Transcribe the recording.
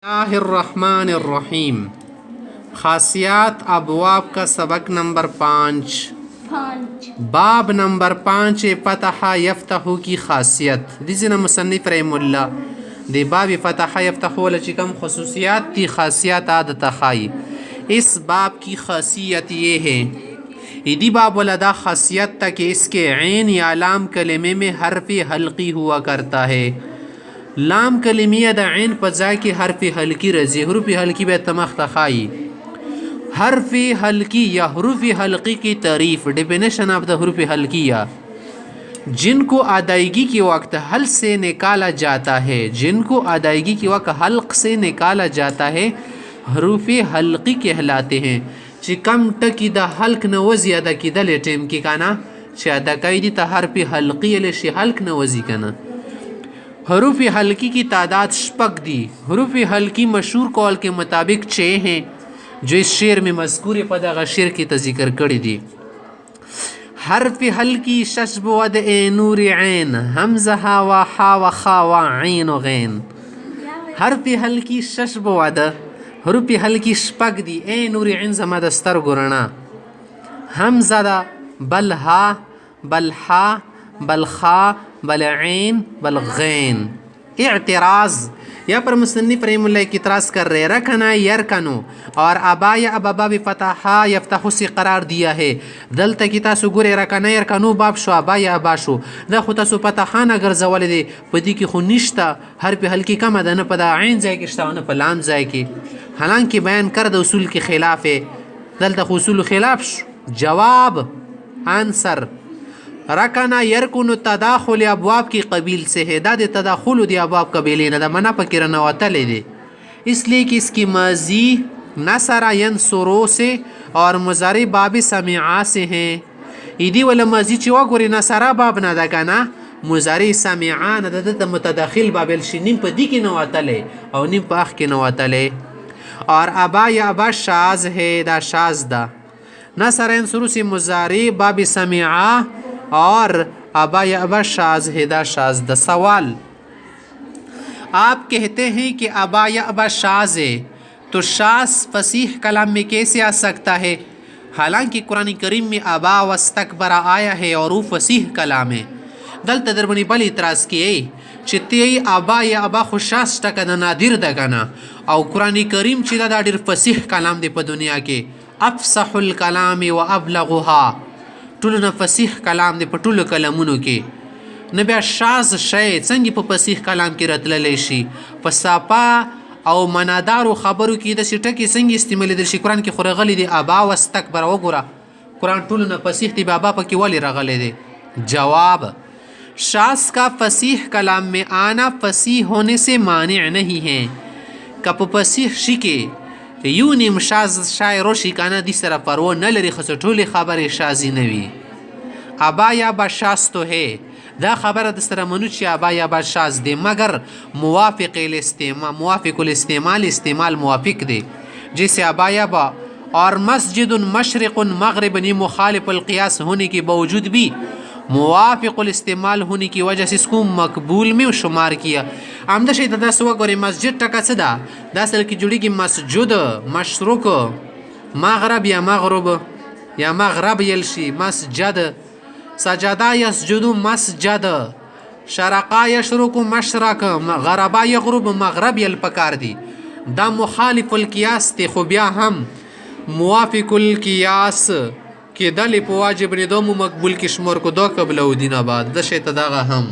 الرحمن الرحیم خاصیات ابواب کا سبق نمبر 5 باب نمبر 5 فتح یفتح کی خاصیت دیزن مصنف رحم اللہ دی باب فتح یفتح لچکم خصوصیات تی خاصیات عادت خائی اس باب کی خاصیت یہ ہے ایدی باب ولدا خاصیت تک اس کے عین یا لام کلمے میں حرف حلقی ہوا کرتا ہے لام کلمیه د عین په ځای کې حرف حلقی راځي حروف حلقی به تمخ تخای حرف حلقی یا حروف حلقی کی تعریف ڈیفینیشن آف د حروف حلقیہ جن کو ادائیگی کے وقت حل سے نکالا جاتا ہے جن کو ادائیگی کے وقت حلق سے نکالا جاتا ہے حروف حلقی کہلاتے ہیں چې کم ټکی د حلق نه وزي ادا کېدل ټیم کې کنه چې ادا کوي دي ته حرف حلقی له شي حلق نه وزي کنه حروف حلقی کی تعداد شپږ دی حروف حلقی مشہور قول کے مطابق 6 ہیں جو اس شعر میں مذکور په دغه شعر کې ذکر کړی دي حرف حلقی ششب ود نور عین حمزه و حا و خا و عین و غین حرف حلقی ششب ود حروف حلقی شپږ دی ای نور عین زما د سترګو رڼا حمزه دا بل ها بل حا بل خا بل عین بل غین اعتراض یا پر مصنف رحم اللہ کی اعتراض کر رہے رکھنا یرکنو اور ابا یا ابا بفتحا یفتح سے قرار دیا ہے دلتا کی تاسو گورے رکنا یرکنو باب شو ابا یا ابا شو دا خو تاسو فتحان اگر زوال دے پدی کی خو نشتا حرف حلقی کم دا نه پدا عین ځای کې شتا نه په لام ځای کې حالانکہ بیان کر د اصول کے خلاف ہے دلتا خو اصول خلاف شو جواب آنسر رکنا یرکن تداخل ابواب کی قبیل سے ہے دا تداخل دی ابواب قبیلے نہ منا پکر نواتلے دے اس لیے کہ اس کی ماضی نصر ینصرو سے اور مضارع باب سمعا سے ہیں ایدی ولا ماضی چې وګوري نصر باب نه دا کنه مضارع سمعا نه د متداخل باب الشنیم په دی کې نواتلے او نیم په اخ کې نواتلے اور ابا یا ابا شاذ ہے دا شاذ دا نصر ینصرو سے مضارع باب سمعا اور ابا یا ابا شاذ ہے دا شاذ دا سوال آپ کہتے ہیں کہ ابا یا ابا شاذ ہے تو شاذ فصیح کلام میں کیسے آ سکتا ہے حالانکہ قرآن کریم میں ابا واستکبر آیا ہے اور وہ فصیح کلام ہے دلتا دربنی بل اعتراض کیے چتی ابا یا ابا خو شاذ ټکه د نادر ده کنه او قرآن کریم چې دا ډیر فصیح کلام دی په دنیا کې افصح الکلام و ابلغها ټولو نه فصیح کلام دی په ټولو کلامونو کې نه بیا شاذ شی څنګه په فصیح کلام کې راتللی شي په صافا او منادارو خبرو کې داسې ټکي څنګه استعمالیدلی شي قرآن کې خو راغلی دی ابا واستکبر وګوره قرآن ټولو نه فصیح دی بابا پکې ولې راغلی دی جواب شاذ کا فصیح کلام میں آنا فصیح ہونے سے مانع نہیں ہے که په فصیح شي کې یو نیم شاذ شاعر شي کنه دې سره پروا نه لري خو ټولې خبرې شاذي نه وي ابا یا ابا شاذ تو ہے دا خبره د سره منو چې ابا یا ابا شاذ دی مگر موافق الاستعمال استعمال موافق دی جیسے ابا یا ابا اور مسجد مشرق مغرب مخالف القیاس ہونے کے باوجود بھی موافق الاستعمال ہونے کی وجہ سے اس کو مقبول میں شمار کیا آمدہ شئی دا سوا گوری مسجد ٹکا صدا دا سل کی جڑی کی مسجد مشرق مغرب یا مغرب یا مغرب یلشی مسجد سجدہ یسجد مسجد شرقا یشرق مشرق غربا یغرب مغرب یل پکار دی دا مخالف القیاس تی خوبیا ہم موافق القیاس کہ دل په واجب ندوم مقبول کی شمار کو دو قبل او دین بعد د شیطان دغه هم